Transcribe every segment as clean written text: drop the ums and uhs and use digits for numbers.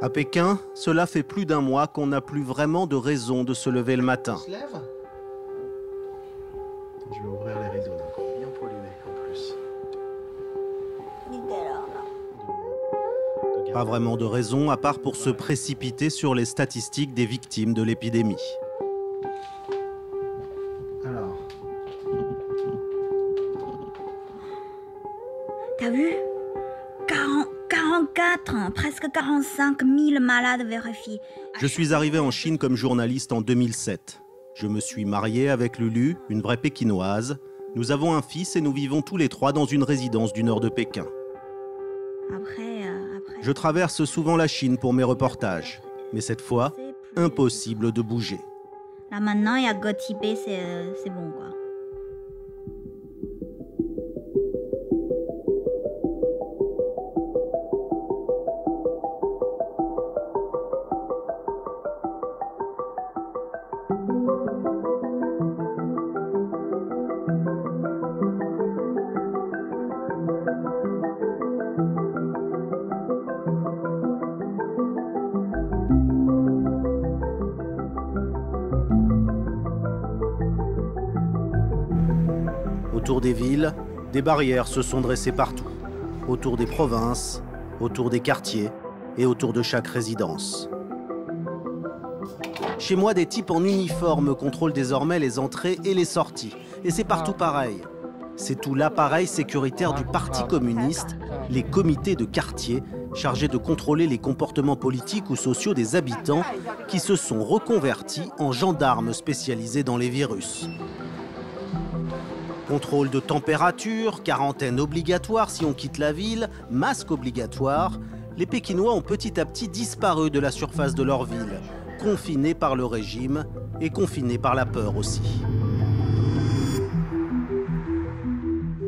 À Pékin, cela fait plus d'un mois qu'on n'a plus vraiment de raison de se lever le matin. On se lève. Je vais ouvrir les rideaux, d'accord, bien pollués en plus. Pas vraiment de raison, à part pour se précipiter sur les statistiques des victimes de l'épidémie. Alors. T'as vu 44, presque 45 000 malades vérifiés. Je suis arrivé en Chine comme journaliste en 2007. Je me suis marié avec Lulu, une vraie pékinoise. Nous avons un fils et nous vivons tous les trois dans une résidence du nord de Pékin. Après... Je traverse souvent la Chine pour mes reportages. Mais cette fois, impossible de bouger. Là maintenant, il y a Gotibé, c'est bon quoi. Autour des villes, des barrières se sont dressées partout. Autour des provinces, autour des quartiers et autour de chaque résidence. Chez moi, des types en uniforme contrôlent désormais les entrées et les sorties. Et c'est partout pareil. C'est tout l'appareil sécuritaire du Parti communiste, les comités de quartier, chargés de contrôler les comportements politiques ou sociaux des habitants qui se sont reconvertis en gendarmes spécialisés dans les virus. Contrôle de température, quarantaine obligatoire si on quitte la ville, masque obligatoire. Les Pékinois ont petit à petit disparu de la surface de leur ville, confinés par le régime et confinés par la peur aussi.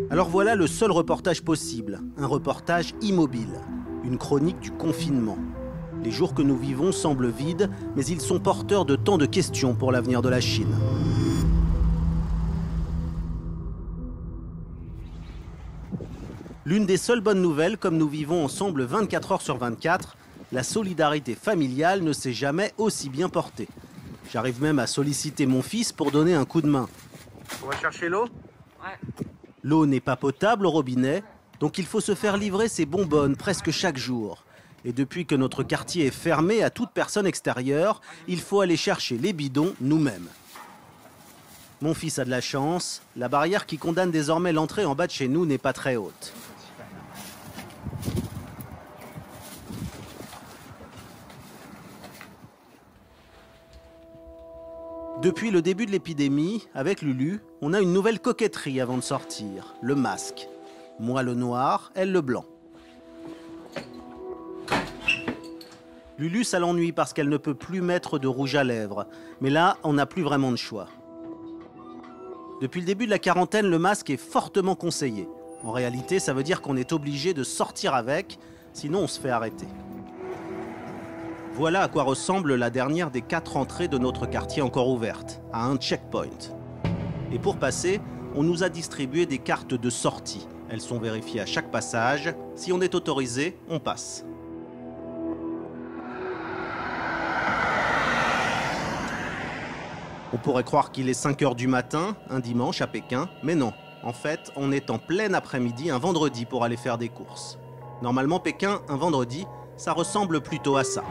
Alors voilà le seul reportage possible, un reportage immobile, une chronique du confinement. Les jours que nous vivons semblent vides, mais ils sont porteurs de tant de questions pour l'avenir de la Chine. L'une des seules bonnes nouvelles, comme nous vivons ensemble 24 heures sur 24, la solidarité familiale ne s'est jamais aussi bien portée. J'arrive même à solliciter mon fils pour donner un coup de main. On va chercher l'eau ? Ouais. L'eau n'est pas potable au robinet, donc il faut se faire livrer ses bonbonnes presque chaque jour. Et depuis que notre quartier est fermé à toute personne extérieure, il faut aller chercher les bidons nous-mêmes. Mon fils a de la chance, la barrière qui condamne désormais l'entrée en bas de chez nous n'est pas très haute. Depuis le début de l'épidémie, avec Lulu, on a une nouvelle coquetterie avant de sortir, le masque. Moi le noir, elle le blanc. Lulu, ça l'ennuie parce qu'elle ne peut plus mettre de rouge à lèvres. Mais là, on n'a plus vraiment de choix. Depuis le début de la quarantaine, le masque est fortement conseillé. En réalité, ça veut dire qu'on est obligé de sortir avec, sinon on se fait arrêter. Voilà à quoi ressemble la dernière des 4 entrées de notre quartier encore ouverte, à un checkpoint. Et pour passer, on nous a distribué des cartes de sortie. Elles sont vérifiées à chaque passage. Si on est autorisé, on passe. On pourrait croire qu'il est 5 h du matin, un dimanche à Pékin, mais non. En fait, on est en plein après-midi, un vendredi, pour aller faire des courses. Normalement, Pékin, un vendredi, ça ressemble plutôt à ça.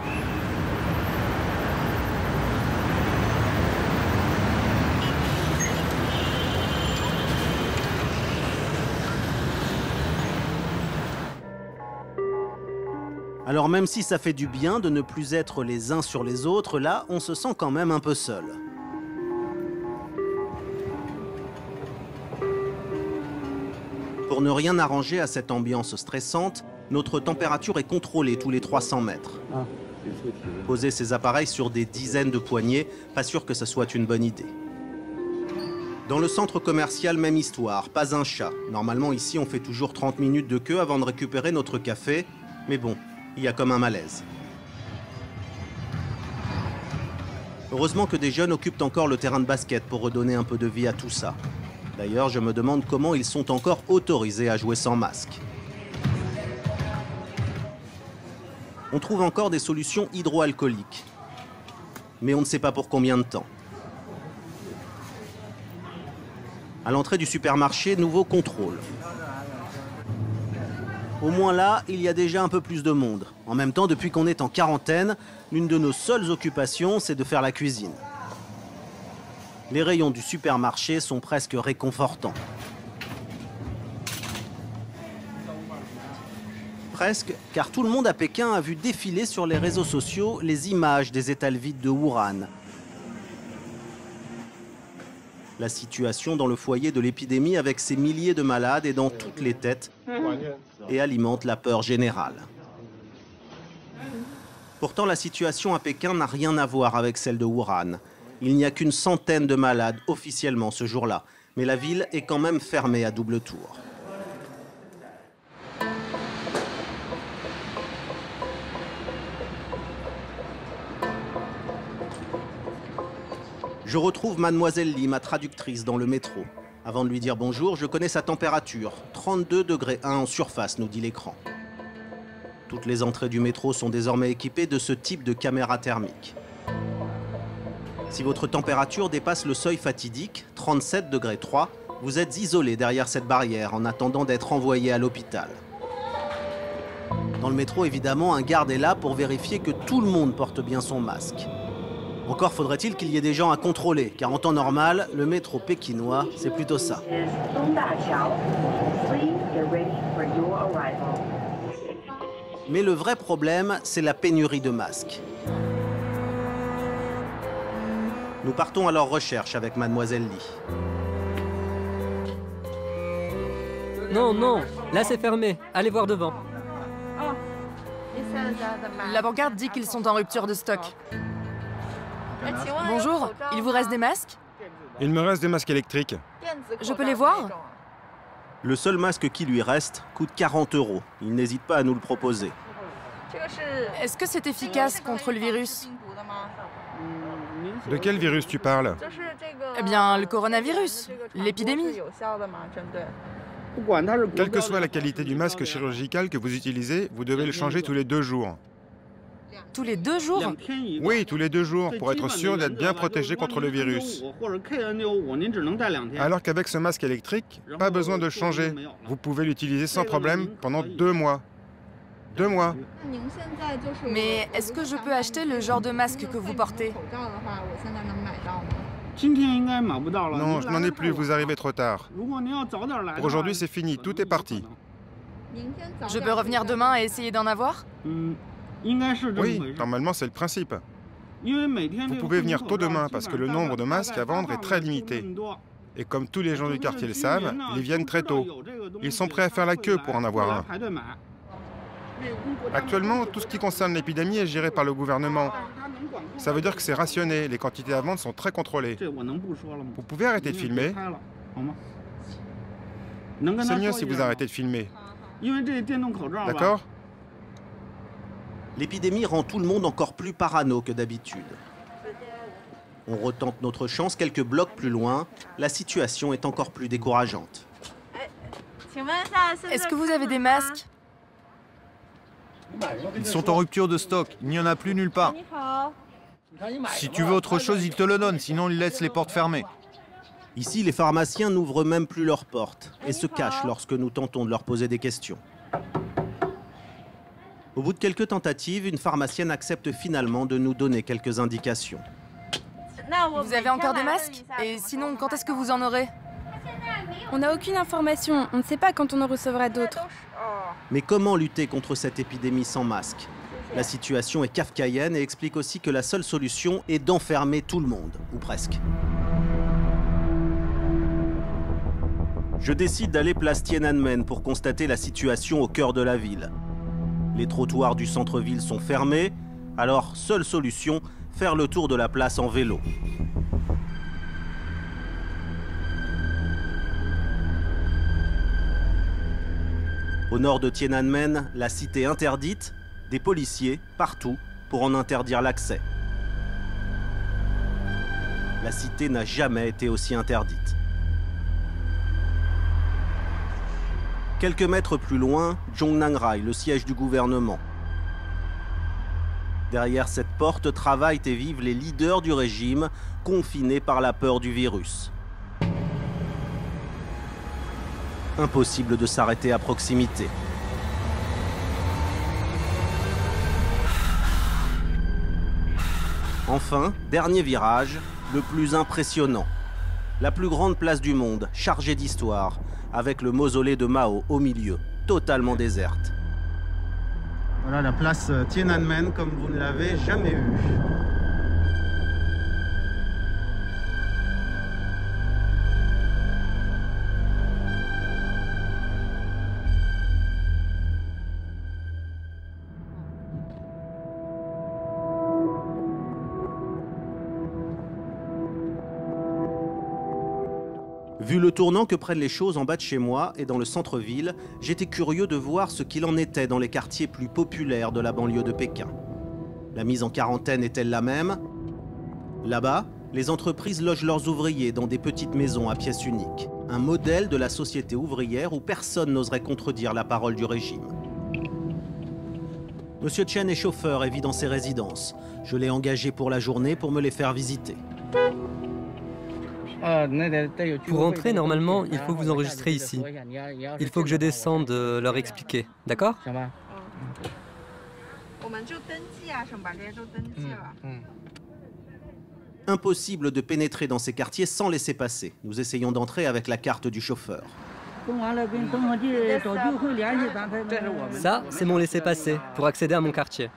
Alors même si ça fait du bien de ne plus être les uns sur les autres, là, on se sent quand même un peu seul. Pour ne rien arranger à cette ambiance stressante, notre température est contrôlée tous les 300 mètres. Poser ces appareils sur des dizaines de poignées, pas sûr que ça soit une bonne idée. Dans le centre commercial, même histoire, pas un chat. Normalement ici on fait toujours 30 minutes de queue avant de récupérer notre café, mais bon, il y a comme un malaise. Heureusement que des jeunes occupent encore le terrain de basket pour redonner un peu de vie à tout ça. D'ailleurs, je me demande comment ils sont encore autorisés à jouer sans masque. On trouve encore des solutions hydroalcooliques. Mais on ne sait pas pour combien de temps. À l'entrée du supermarché, nouveau contrôle. Au moins là, il y a déjà un peu plus de monde. En même temps, depuis qu'on est en quarantaine, l'une de nos seules occupations, c'est de faire la cuisine. Les rayons du supermarché sont presque réconfortants. Presque, car tout le monde à Pékin a vu défiler sur les réseaux sociaux les images des étals vides de Wuhan. La situation dans le foyer de l'épidémie avec ses milliers de malades est dans toutes les têtes et alimente la peur générale. Pourtant, la situation à Pékin n'a rien à voir avec celle de Wuhan. Il n'y a qu'une centaine de malades officiellement ce jour-là, mais la ville est quand même fermée à double tour. Je retrouve Mademoiselle Li, ma traductrice, dans le métro. Avant de lui dire bonjour, je connais sa température. 32,1 degrés en surface, nous dit l'écran. Toutes les entrées du métro sont désormais équipées de ce type de caméra thermique. Si votre température dépasse le seuil fatidique, 37,3 degrés, vous êtes isolé derrière cette barrière en attendant d'être envoyé à l'hôpital. Dans le métro, évidemment, un garde est là pour vérifier que tout le monde porte bien son masque. Encore faudrait-il qu'il y ait des gens à contrôler, car en temps normal, le métro pékinois, c'est plutôt ça. Mais le vrai problème, c'est la pénurie de masques. Nous partons à leur recherche avec Mademoiselle Li. Non, non, là c'est fermé. Allez voir devant. L'avant-garde dit qu'ils sont en rupture de stock. Bonjour, il vous reste des masques? Il me reste des masques électriques. Je peux les voir? Le seul masque qui lui reste coûte 40 €. Il n'hésite pas à nous le proposer. Est-ce que c'est efficace contre le virus? De quel virus tu parles? Eh bien, le coronavirus, l'épidémie. Quelle que soit la qualité du masque chirurgical que vous utilisez, vous devez le changer tous les 2 jours. Tous les 2 jours? Oui, tous les 2 jours, pour être sûr d'être bien protégé contre le virus. Alors qu'avec ce masque électrique, pas besoin de le changer. Vous pouvez l'utiliser sans problème pendant 2 mois. 2 mois. Mais est-ce que je peux acheter le genre de masque que vous portez? Non, je n'en ai plus, vous arrivez trop tard. Pour aujourd'hui, c'est fini, tout est parti. Je peux revenir demain et essayer d'en avoir? Oui, normalement, c'est le principe. Vous pouvez venir tôt demain parce que le nombre de masques à vendre est très limité. Et comme tous les gens du quartier le savent, ils viennent très tôt. Ils sont prêts à faire la queue pour en avoir un. Actuellement, tout ce qui concerne l'épidémie est géré par le gouvernement. Ça veut dire que c'est rationné, les quantités à vendre sont très contrôlées. Vous pouvez arrêter de filmer? C'est mieux si vous arrêtez de filmer. D'accord? L'épidémie rend tout le monde encore plus parano que d'habitude. On retente notre chance quelques blocs plus loin. La situation est encore plus décourageante. Est-ce que vous avez des masques? Ils sont en rupture de stock, il n'y en a plus nulle part. Si tu veux autre chose, ils te le donnent, sinon ils laissent les portes fermées. Ici, les pharmaciens n'ouvrent même plus leurs portes et se cachent lorsque nous tentons de leur poser des questions. Au bout de quelques tentatives, une pharmacienne accepte finalement de nous donner quelques indications. Vous avez encore des masques? Et sinon, quand est-ce que vous en aurez? On n'a aucune information, on ne sait pas quand on en recevra d'autres. Mais comment lutter contre cette épidémie sans masque? La situation est kafkaïenne et explique aussi que la seule solution est d'enfermer tout le monde, ou presque. Je décide d'aller place Tiananmen pour constater la situation au cœur de la ville. Les trottoirs du centre-ville sont fermés, alors seule solution, faire le tour de la place en vélo. Au nord de Tiananmen, la cité interdite, des policiers partout pour en interdire l'accès. La cité n'a jamais été aussi interdite. Quelques mètres plus loin, Zhongnanrai, le siège du gouvernement. Derrière cette porte travaillent et vivent les leaders du régime, confinés par la peur du virus. Impossible de s'arrêter à proximité. Enfin, dernier virage, le plus impressionnant. La plus grande place du monde, chargée d'histoire, avec le mausolée de Mao au milieu, totalement déserte. Voilà la place Tiananmen comme vous ne l'avez jamais eue. Vu le tournant que prennent les choses en bas de chez moi et dans le centre-ville, j'étais curieux de voir ce qu'il en était dans les quartiers plus populaires de la banlieue de Pékin. La mise en quarantaine est-elle la même? Là-bas, les entreprises logent leurs ouvriers dans des petites maisons à pièces uniques. Un modèle de la société ouvrière où personne n'oserait contredire la parole du régime. Monsieur Chen est chauffeur et vit dans ses résidences. Je l'ai engagé pour la journée pour me les faire visiter. Pour entrer, normalement, il faut vous enregistrer ici. Il faut que je descende leur expliquer, d'accord? Impossible de pénétrer dans ces quartiers sans laisser passer. Nous essayons d'entrer avec la carte du chauffeur. Ça, c'est mon laissez-passer pour accéder à mon quartier.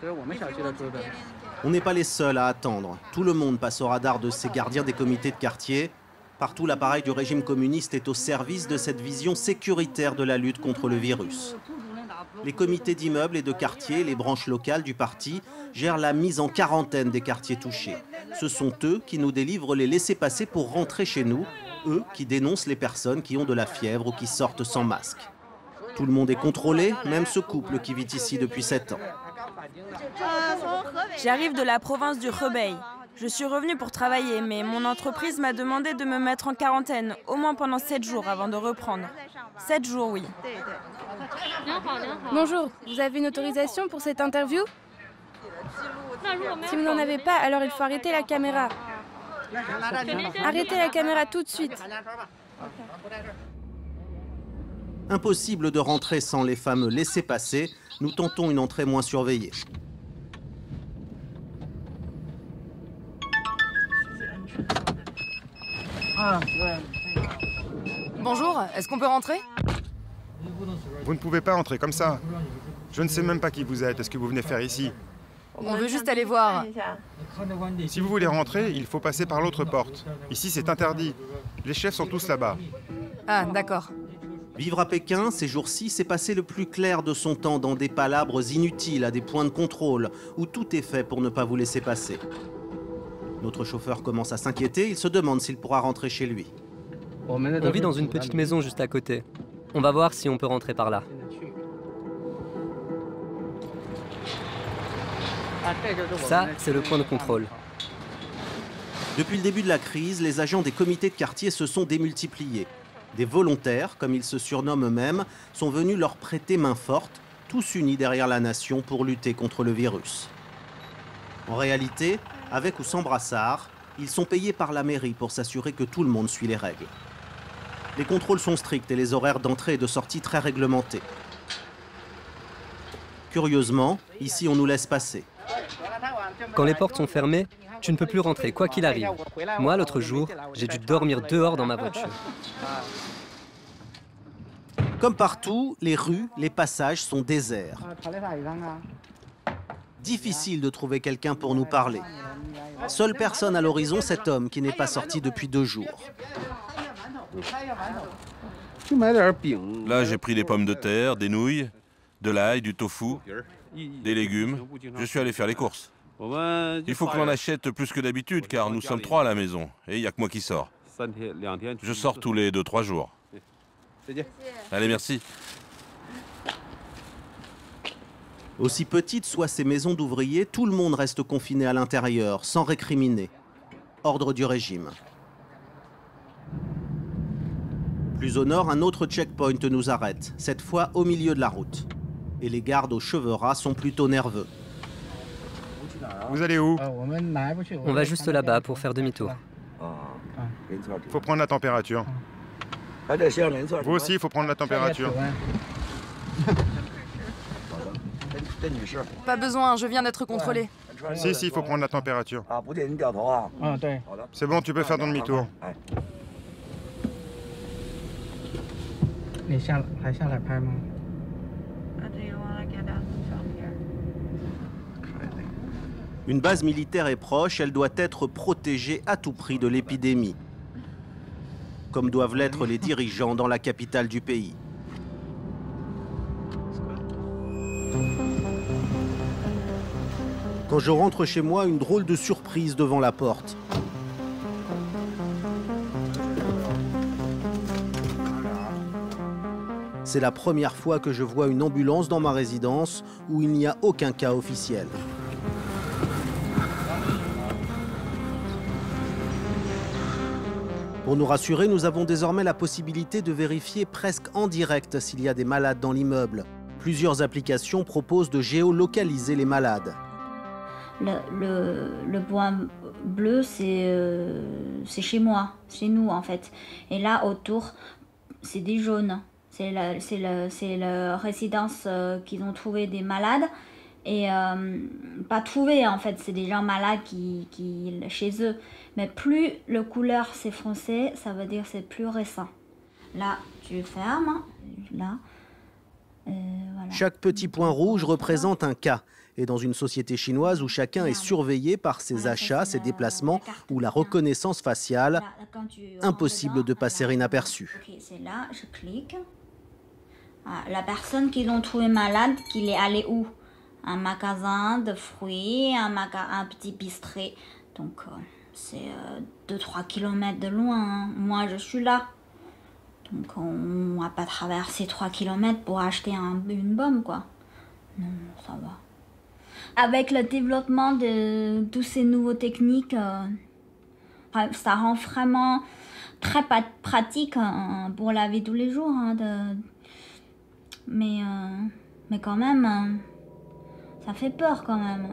On n'est pas les seuls à attendre. Tout le monde passe au radar de ces gardiens des comités de quartier. Partout, l'appareil du régime communiste est au service de cette vision sécuritaire de la lutte contre le virus. Les comités d'immeubles et de quartier, les branches locales du parti, gèrent la mise en quarantaine des quartiers touchés. Ce sont eux qui nous délivrent les laissez-passer pour rentrer chez nous, eux qui dénoncent les personnes qui ont de la fièvre ou qui sortent sans masque. Tout le monde est contrôlé, même ce couple qui vit ici depuis 7 ans. J'arrive de la province du Hebei. Je suis revenue pour travailler, mais mon entreprise m'a demandé de me mettre en quarantaine, au moins pendant 7 jours avant de reprendre. 7 jours, oui. Bonjour, vous avez une autorisation pour cette interview? Si vous n'en avez pas, alors il faut arrêter la caméra. Arrêtez la caméra tout de suite. Impossible de rentrer sans les fameux laissez-passer. Nous tentons une entrée moins surveillée. Bonjour, est-ce qu'on peut rentrer? Vous ne pouvez pas entrer comme ça. Je ne sais même pas qui vous êtes. Est-ce que vous venez faire ici? On veut juste aller voir. Si vous voulez rentrer, il faut passer par l'autre porte. Ici, c'est interdit. Les chefs sont tous là-bas. Ah, d'accord. Vivre à Pékin, ces jours-ci, c'est passer le plus clair de son temps dans des palabres inutiles à des points de contrôle, où tout est fait pour ne pas vous laisser passer. Notre chauffeur commence à s'inquiéter, il se demande s'il pourra rentrer chez lui. On vit dans une petite maison juste à côté. On va voir si on peut rentrer par là. Ça, c'est le point de contrôle. Depuis le début de la crise, les agents des comités de quartier se sont démultipliés. Des volontaires, comme ils se surnomment eux-mêmes, sont venus leur prêter main forte, tous unis derrière la nation pour lutter contre le virus. En réalité, avec ou sans brassard, ils sont payés par la mairie pour s'assurer que tout le monde suit les règles. Les contrôles sont stricts et les horaires d'entrée et de sortie très réglementés. Curieusement, ici on nous laisse passer. Quand les portes sont fermées, tu ne peux plus rentrer, quoi qu'il arrive. Moi, l'autre jour, j'ai dû dormir dehors dans ma voiture. Comme partout, les rues, les passages sont déserts. Difficile de trouver quelqu'un pour nous parler. Seule personne à l'horizon, cet homme qui n'est pas sorti depuis 2 jours. Là, j'ai pris des pommes de terre, des nouilles, de l'ail, du tofu, des légumes. Je suis allé faire les courses. Il faut que l'on achète plus que d'habitude, car nous sommes 3 à la maison, et il n'y a que moi qui sors. Je sors tous les 2-3 jours. Allez, merci. Aussi petites soient ces maisons d'ouvriers, tout le monde reste confiné à l'intérieur, sans récriminer. Ordre du régime. Plus au nord, un autre checkpoint nous arrête, cette fois au milieu de la route. Et les gardes aux cheveux ras sont plutôt nerveux. Vous allez où? On va juste là-bas pour faire demi-tour. Il faut prendre la température. Vous aussi, il faut prendre la température. Pas besoin, je viens d'être contrôlée. Si, il faut prendre la température. C'est bon, tu peux faire ton demi-tour. Une base militaire est proche, elle doit être protégée à tout prix de l'épidémie, comme doivent l'être les dirigeants dans la capitale du pays. Quand je rentre chez moi, une drôle de surprise devant la porte. C'est la première fois que je vois une ambulance dans ma résidence où il n'y a aucun cas officiel. Pour nous rassurer, nous avons désormais la possibilité de vérifier presque en direct s'il y a des malades dans l'immeuble. Plusieurs applications proposent de géolocaliser les malades. Le point bleu, c'est chez moi, chez nous en fait. Et là, autour, c'est des jaunes. C'est la résidence qu'ils ont trouvé des malades. Et pas trouvé en fait, c'est des gens malades qui chez eux. Mais plus le couleur c'est foncé, ça veut dire c'est plus récent. Là, tu fermes, là. Voilà. Chaque petit point rouge représente un cas. Et dans une société chinoise où chacun est surveillé par ses achats, ses déplacements ou la reconnaissance faciale, impossible de passer inaperçu. Ok, c'est là, je clique. Ah, la personne qu'ils ont trouvé malade, qu'il est allé où? Un magasin de fruits, un petit bistrot. Donc c'est 2-3 km de loin. Hein. Moi, je suis là. Donc on va pas traverser 3 km pour acheter une bombe, quoi. Non, ça va. Avec le développement de toutes ces nouvelles techniques, ça rend vraiment très pratique pour la vie de tous les jours. Hein, mais quand même, ça fait peur quand même.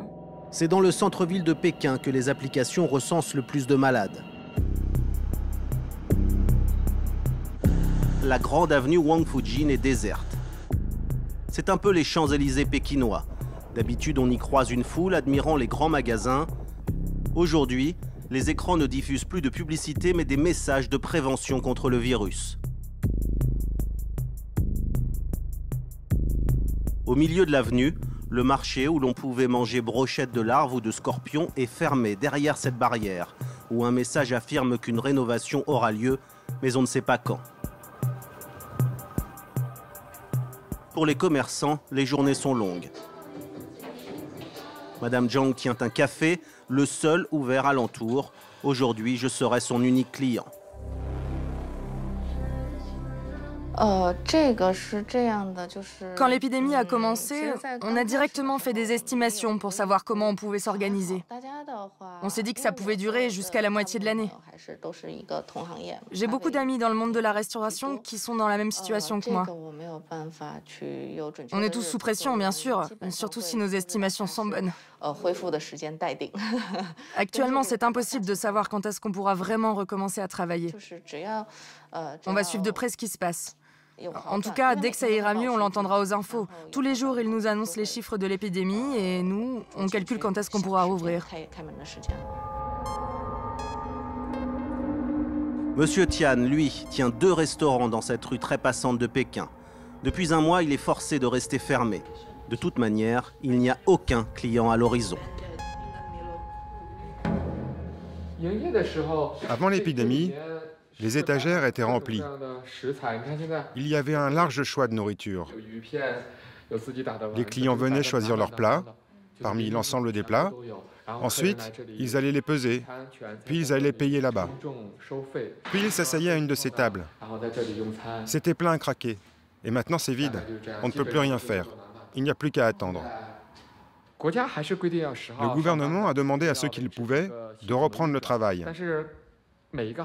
C'est dans le centre-ville de Pékin que les applications recensent le plus de malades. La grande avenue Wang Fujin est déserte. C'est un peu les Champs-Élysées pékinois. D'habitude, on y croise une foule admirant les grands magasins. Aujourd'hui, les écrans ne diffusent plus de publicité, mais des messages de prévention contre le virus. Au milieu de l'avenue, le marché où l'on pouvait manger brochettes de larves ou de scorpions est fermé derrière cette barrière, où un message affirme qu'une rénovation aura lieu, mais on ne sait pas quand. Pour les commerçants, les journées sont longues. Madame Zhang tient un café, le seul ouvert alentour. Aujourd'hui, je serai son unique client. Quand l'épidémie a commencé, on a directement fait des estimations pour savoir comment on pouvait s'organiser. On s'est dit que ça pouvait durer jusqu'à la moitié de l'année. J'ai beaucoup d'amis dans le monde de la restauration qui sont dans la même situation que moi. On est tous sous pression, bien sûr, surtout si nos estimations sont bonnes. Actuellement, c'est impossible de savoir quand est-ce qu'on pourra vraiment recommencer à travailler. On va suivre de près ce qui se passe. En tout cas, dès que ça ira mieux, on l'entendra aux infos. Tous les jours, ils nous annoncent les chiffres de l'épidémie et nous, on calcule quand est-ce qu'on pourra rouvrir. Monsieur Tian, lui, tient 2 restaurants dans cette rue très passante de Pékin. Depuis un mois, il est forcé de rester fermé. De toute manière, il n'y a aucun client à l'horizon. Avant l'épidémie, les étagères étaient remplies. Il y avait un large choix de nourriture. Les clients venaient choisir leurs plats, parmi l'ensemble des plats. Ensuite, ils allaient les peser, puis ils allaient payer là-bas. Puis ils s'asseyaient à une de ces tables. C'était plein à craquer. Et maintenant, c'est vide. On ne peut plus rien faire. Il n'y a plus qu'à attendre. Le gouvernement a demandé à ceux qui le pouvaient de reprendre le travail.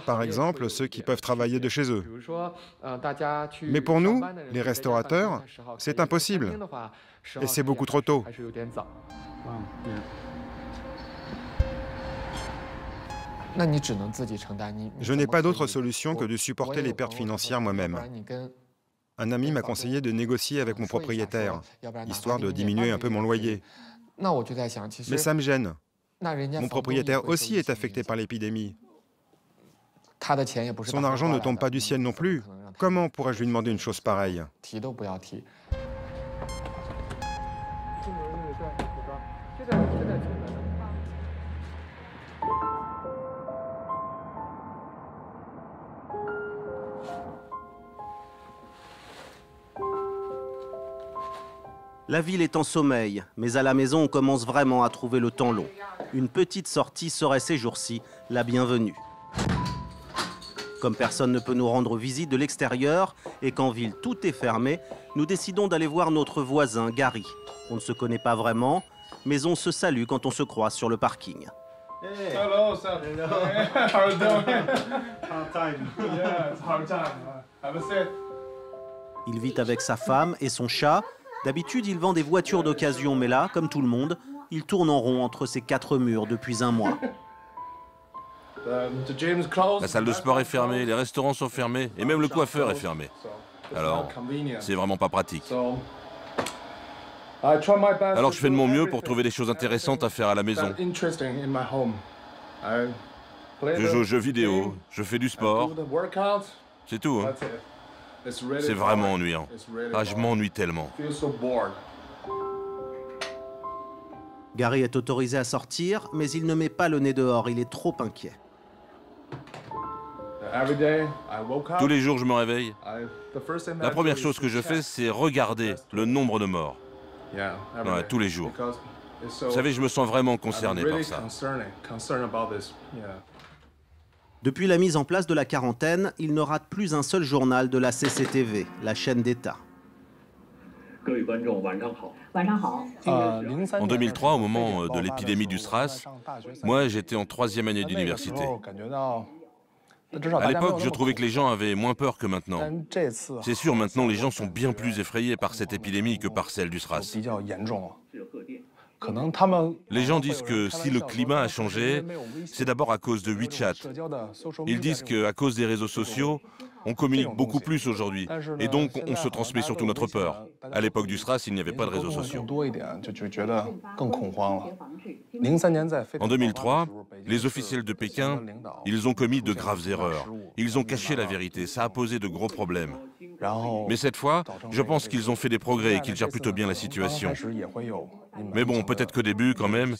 Par exemple, ceux qui peuvent travailler de chez eux. Mais pour nous, les restaurateurs, c'est impossible. Et c'est beaucoup trop tôt. Je n'ai pas d'autre solution que de supporter les pertes financières moi-même. Un ami m'a conseillé de négocier avec mon propriétaire, histoire de diminuer un peu mon loyer. Mais ça me gêne. Mon propriétaire aussi est affecté par l'épidémie. Son argent ne tombe pas du ciel non plus. Comment pourrais-je lui demander une chose pareille? La ville est en sommeil, mais à la maison, on commence vraiment à trouver le temps long. Une petite sortie serait ces jours-ci la bienvenue. Comme personne ne peut nous rendre visite de l'extérieur et qu'en ville tout est fermé, nous décidons d'aller voir notre voisin Gary. On ne se connaît pas vraiment, mais on se salue quand on se croise sur le parking. Hey. Hello, sir. Hello. How are you doing? Hard time. Yeah, it's hard time. Have a seat. Il vit avec sa femme et son chat. D'habitude, il vend des voitures d'occasion, mais là, comme tout le monde, il tourne en rond entre ces quatre murs depuis un mois. La salle de sport est fermée, les restaurants sont fermés, et même le coiffeur est fermé. Alors, c'est vraiment pas pratique. Alors je fais de mon mieux pour trouver des choses intéressantes à faire à la maison. Je joue aux jeux vidéo, je fais du sport. C'est tout, hein. C'est vraiment ennuyant. Ah, je m'ennuie tellement. Gary est autorisé à sortir, mais il ne met pas le nez dehors, il est trop inquiet. Tous les jours, je me réveille. La première chose que je fais, c'est regarder le nombre de morts. Ouais, tous les jours. Vous savez, je me sens vraiment concerné par ça. Depuis la mise en place de la quarantaine, il ne rate plus un seul journal de la CCTV, la chaîne d'État. En 2003, au moment de l'épidémie du SRAS, moi j'étais en 3e année d'université. À l'époque, je trouvais que les gens avaient moins peur que maintenant. C'est sûr, maintenant les gens sont bien plus effrayés par cette épidémie que par celle du SRAS. Les gens disent que si le climat a changé, c'est d'abord à cause de WeChat. Ils disent qu'à cause des réseaux sociaux, on communique beaucoup plus aujourd'hui, et donc on se transmet surtout notre peur. À l'époque du SRAS, il n'y avait pas de réseaux sociaux. En 2003, les officiels de Pékin, ils ont commis de graves erreurs. Ils ont caché la vérité, ça a posé de gros problèmes. Mais cette fois, je pense qu'ils ont fait des progrès et qu'ils gèrent plutôt bien la situation. Mais bon, peut-être qu'au début, quand même,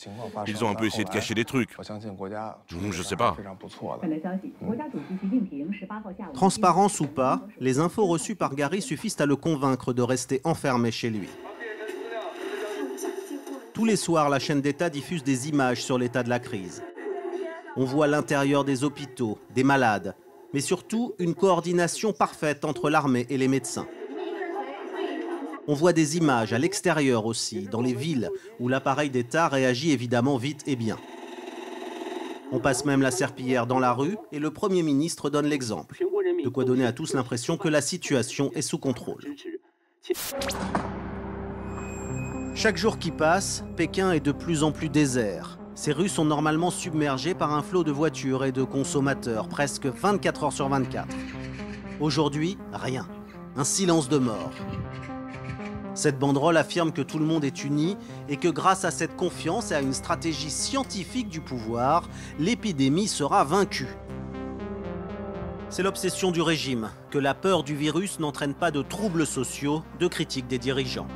ils ont un peu essayé de cacher des trucs. Je sais pas. Transparence ou pas, les infos reçues par Gary suffisent à le convaincre de rester enfermé chez lui. Tous les soirs, la chaîne d'État diffuse des images sur l'état de la crise. On voit l'intérieur des hôpitaux, des malades, mais surtout une coordination parfaite entre l'armée et les médecins. On voit des images à l'extérieur aussi, dans les villes, où l'appareil d'État réagit évidemment vite et bien. On passe même la serpillière dans la rue et le Premier ministre donne l'exemple. De quoi donner à tous l'impression que la situation est sous contrôle. Chaque jour qui passe, Pékin est de plus en plus désert. Ces rues sont normalement submergées par un flot de voitures et de consommateurs, presque 24 heures sur 24. Aujourd'hui, rien. Un silence de mort. Cette banderole affirme que tout le monde est uni et que grâce à cette confiance et à une stratégie scientifique du pouvoir, l'épidémie sera vaincue. C'est l'obsession du régime, que la peur du virus n'entraîne pas de troubles sociaux, de critiques des dirigeants.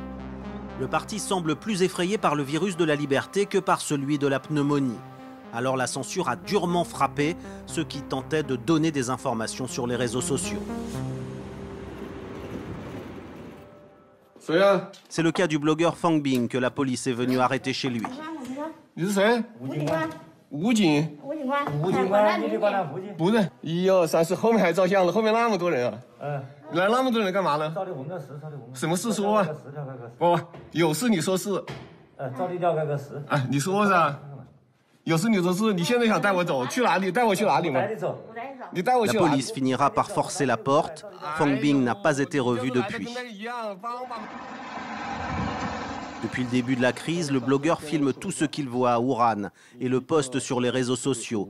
Le parti semble plus effrayé par le virus de la liberté que par celui de la pneumonie. Alors la censure a durement frappé ceux qui tentaient de donner des informations sur les réseaux sociaux. C'est le cas du blogueur Fang Bing que la police est venue arrêter chez lui. La police finira par forcer la porte. Fang Bing n'a pas été revu depuis. Depuis le début de la crise, le blogueur filme tout ce qu'il voit à Wuhan et le poste sur les réseaux sociaux.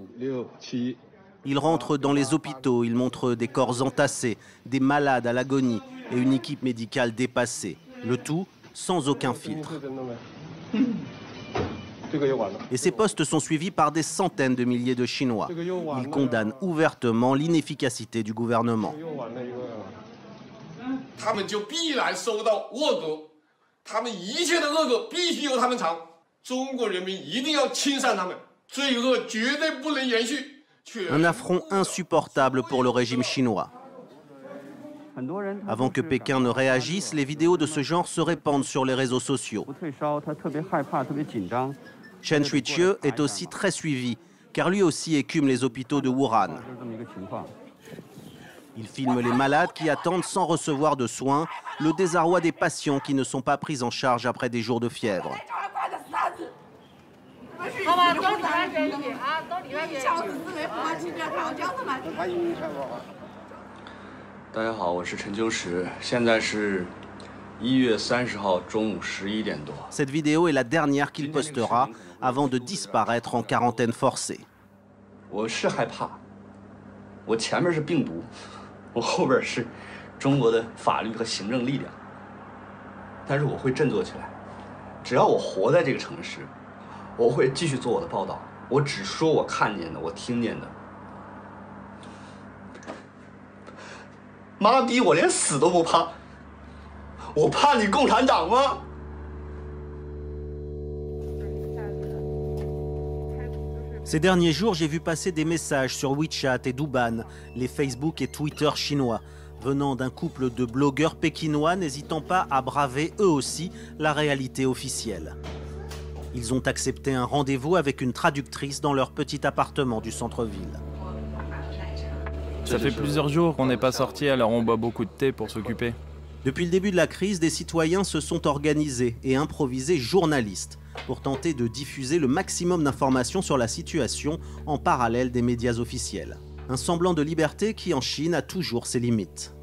Il rentre dans les hôpitaux, il montre des corps entassés, des malades à l'agonie et une équipe médicale dépassée. Le tout sans aucun filtre. Et ces posts sont suivis par des centaines de milliers de Chinois. Ils condamnent ouvertement l'inefficacité du gouvernement. Un affront insupportable pour le régime chinois. Avant que Pékin ne réagisse, les vidéos de ce genre se répandent sur les réseaux sociaux. Chen Shuiqiu est aussi très suivi, car lui aussi écume les hôpitaux de Wuhan. Il filme les malades qui attendent sans recevoir de soins, le désarroi des patients qui ne sont pas pris en charge après des jours de fièvre. Cette vidéo est la dernière qu'il postera avant de disparaître en quarantaine forcée. Ces derniers jours, j'ai vu passer des messages sur WeChat et Douban, les Facebook et Twitter chinois, venant d'un couple de blogueurs pékinois n'hésitant pas à braver eux aussi la réalité officielle. Ils ont accepté un rendez-vous avec une traductrice dans leur petit appartement du centre-ville. Ça fait plusieurs jours qu'on n'est pas sortis, alors on boit beaucoup de thé pour s'occuper. Depuis le début de la crise, des citoyens se sont organisés et improvisés journalistes pour tenter de diffuser le maximum d'informations sur la situation en parallèle des médias officiels. Un semblant de liberté qui, en Chine, a toujours ses limites.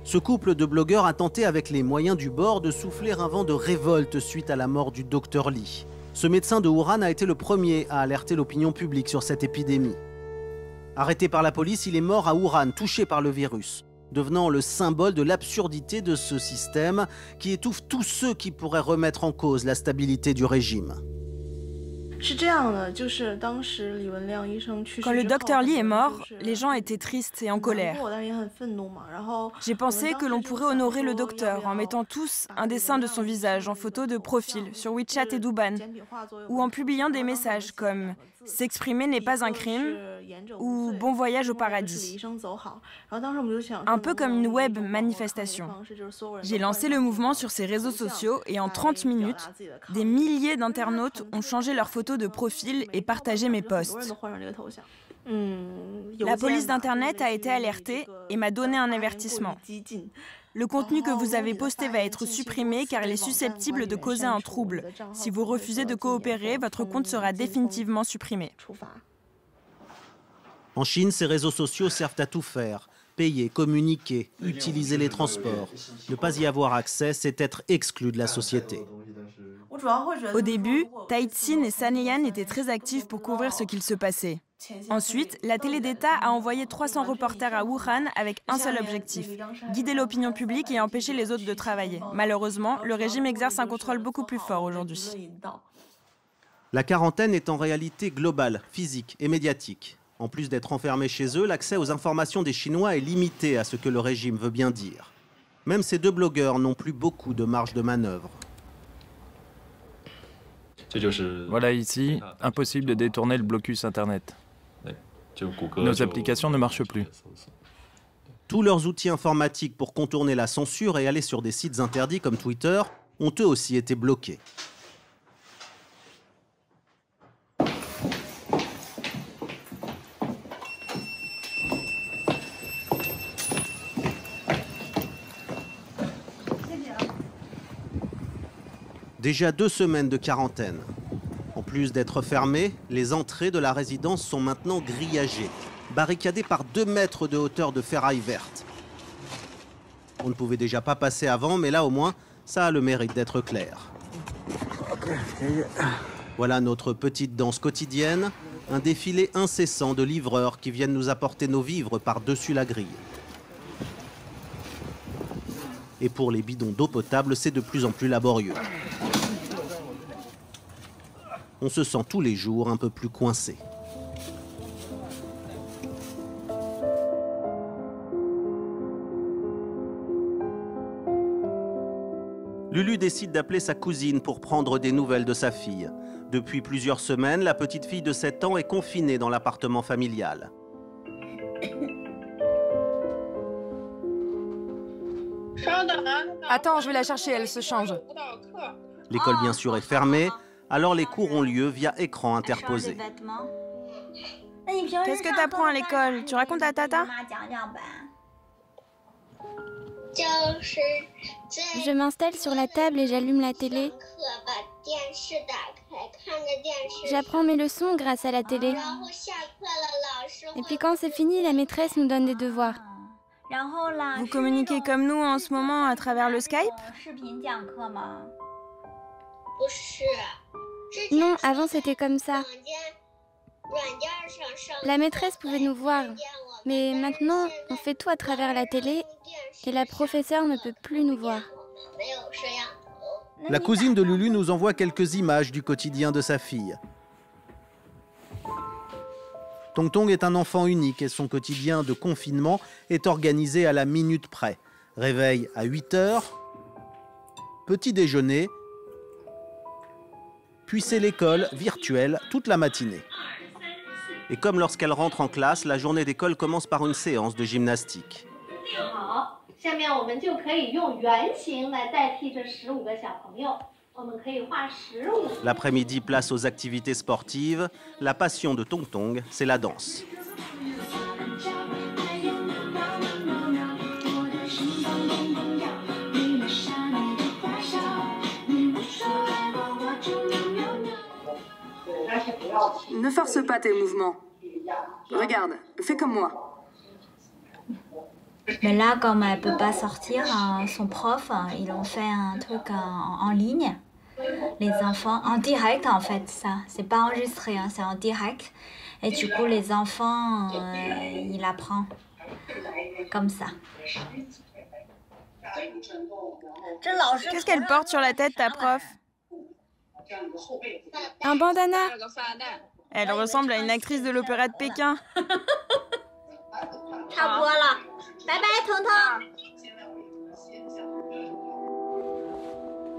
Ce couple de blogueurs a tenté avec les moyens du bord de souffler un vent de révolte suite à la mort du docteur Li. Ce médecin de Wuhan a été le premier à alerter l'opinion publique sur cette épidémie. Arrêté par la police, il est mort à Wuhan, touché par le virus, devenant le symbole de l'absurdité de ce système qui étouffe tous ceux qui pourraient remettre en cause la stabilité du régime. Quand le docteur Li est mort, les gens étaient tristes et en colère. J'ai pensé que l'on pourrait honorer le docteur en mettant tous un dessin de son visage en photo de profil sur WeChat et Douban, ou en publiant des messages comme « S'exprimer n'est pas un crime » ou « Bon voyage au paradis ». Un peu comme une web manifestation. J'ai lancé le mouvement sur ces réseaux sociaux et en 30 minutes, des milliers d'internautes ont changé leurs photos de profil et partagé mes posts. La police d'Internet a été alertée et m'a donné un avertissement. Le contenu que vous avez posté va être supprimé car il est susceptible de causer un trouble. Si vous refusez de coopérer, votre compte sera définitivement supprimé. En Chine, ces réseaux sociaux servent à tout faire. Payer, communiquer, utiliser les transports. Ne pas y avoir accès, c'est être exclu de la société. Au début, Taïtsin et Sanayan étaient très actifs pour couvrir ce qu'il se passait. Ensuite, la télé d'État a envoyé 300 reporters à Wuhan avec un seul objectif, guider l'opinion publique et empêcher les autres de travailler. Malheureusement, le régime exerce un contrôle beaucoup plus fort aujourd'hui. La quarantaine est en réalité globale, physique et médiatique. En plus d'être enfermés chez eux, l'accès aux informations des Chinois est limité à ce que le régime veut bien dire. Même ces deux blogueurs n'ont plus beaucoup de marge de manœuvre. Voilà ici, impossible de détourner le blocus Internet. Nos applications ne marchent plus. Tous leurs outils informatiques pour contourner la censure et aller sur des sites interdits comme Twitter ont eux aussi été bloqués. Déjà 2 semaines de quarantaine. En plus d'être fermées, les entrées de la résidence sont maintenant grillagées, barricadées par 2 mètres de hauteur de ferraille verte. On ne pouvait déjà pas passer avant, mais là au moins, ça a le mérite d'être clair. Voilà notre petite danse quotidienne, un défilé incessant de livreurs qui viennent nous apporter nos vivres par-dessus la grille. Et pour les bidons d'eau potable, c'est de plus en plus laborieux. On se sent tous les jours un peu plus coincé. Lulu décide d'appeler sa cousine pour prendre des nouvelles de sa fille. Depuis plusieurs semaines, la petite fille de 7 ans est confinée dans l'appartement familial. Attends, je vais la chercher, elle se change. L'école, bien sûr, est fermée, alors les cours ont lieu via écran interposé. Qu'est-ce que t'apprends à l'école? Tu racontes à Tata? Je m'installe sur la table et j'allume la télé. J'apprends mes leçons grâce à la télé. Et puis quand c'est fini, la maîtresse nous donne des devoirs. Vous communiquez comme nous en ce moment à travers le Skype? Non, avant c'était comme ça. La maîtresse pouvait nous voir, mais maintenant on fait tout à travers la télé et la professeure ne peut plus nous voir. La cousine de Lulu nous envoie quelques images du quotidien de sa fille. Tong Tong est un enfant unique et son quotidien de confinement est organisé à la minute près. Réveil à 8 h, petit déjeuner, puis c'est l'école virtuelle toute la matinée. Et comme lorsqu'elle rentre en classe, la journée d'école commence par une séance de gymnastique. L'après-midi, place aux activités sportives. La passion de Tong Tong, c'est la danse. Ne force pas tes mouvements. Regarde, fais comme moi. Mais là, comme elle ne peut pas sortir, son prof, ils ont fait un truc en ligne. Les enfants, en direct en fait, ça. C'est pas enregistré, hein, c'est en direct. Et du coup, les enfants, il apprend comme ça. Qu'est-ce qu'elle porte sur la tête, ta prof? Un bandana. Elle ressemble à une actrice de l'opéra de Pékin.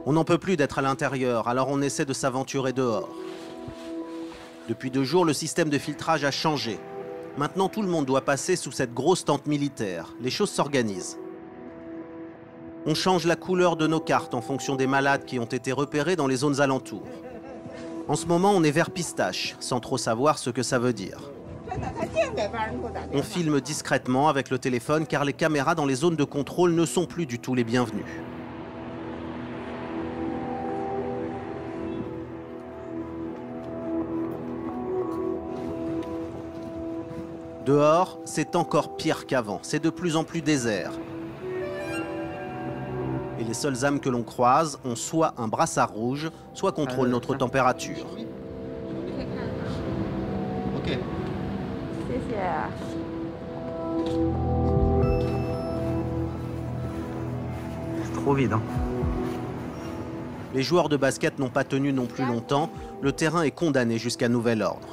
On n'en peut plus d'être à l'intérieur, alors on essaie de s'aventurer dehors. Depuis 2 jours, le système de filtrage a changé. Maintenant, tout le monde doit passer sous cette grosse tente militaire. Les choses s'organisent. On change la couleur de nos cartes en fonction des malades qui ont été repérés dans les zones alentours. En ce moment, on est vert pistache, sans trop savoir ce que ça veut dire. On filme discrètement avec le téléphone car les caméras dans les zones de contrôle ne sont plus du tout les bienvenues. Dehors, c'est encore pire qu'avant. C'est de plus en plus désert. Et les seules âmes que l'on croise ont soit un brassard rouge, soit contrôlent notre température. Ok. C'est trop vide, hein. Les joueurs de basket n'ont pas tenu non plus longtemps. Le terrain est condamné jusqu'à nouvel ordre.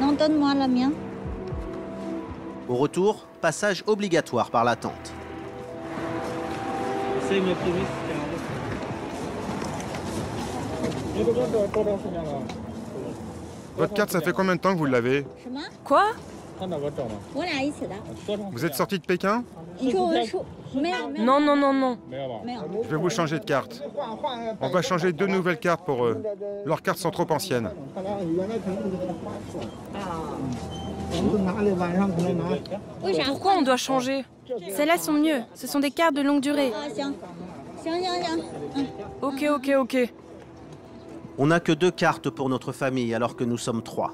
Non, donne-moi la mienne. Au retour, passage obligatoire par la tente. Votre carte, ça fait combien de temps que vous l'avez? Quoi? Vous êtes sorti de Pékin? Non, non, non, non. Je vais vous changer de carte. On va changer 2 nouvelles cartes pour eux. Leurs cartes sont trop anciennes. Pourquoi on doit changer? Celles-là sont mieux. Ce sont des cartes de longue durée. Ok, ok, ok. On n'a que 2 cartes pour notre famille alors que nous sommes 3.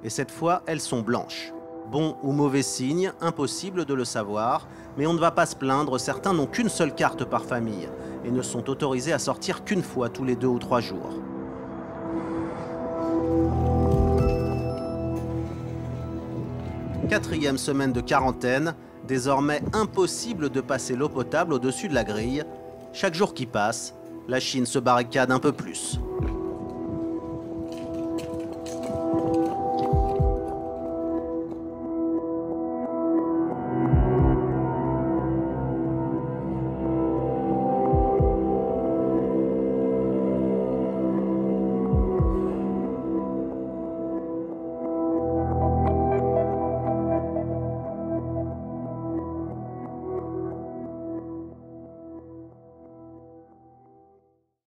Et cette fois, elles sont blanches. Bon ou mauvais signe, impossible de le savoir, mais on ne va pas se plaindre, certains n'ont qu'une seule carte par famille et ne sont autorisés à sortir qu'une fois tous les 2 ou 3 jours. Quatrième semaine de quarantaine, désormais impossible de passer l'eau potable au-dessus de la grille. Chaque jour qui passe, la Chine se barricade un peu plus.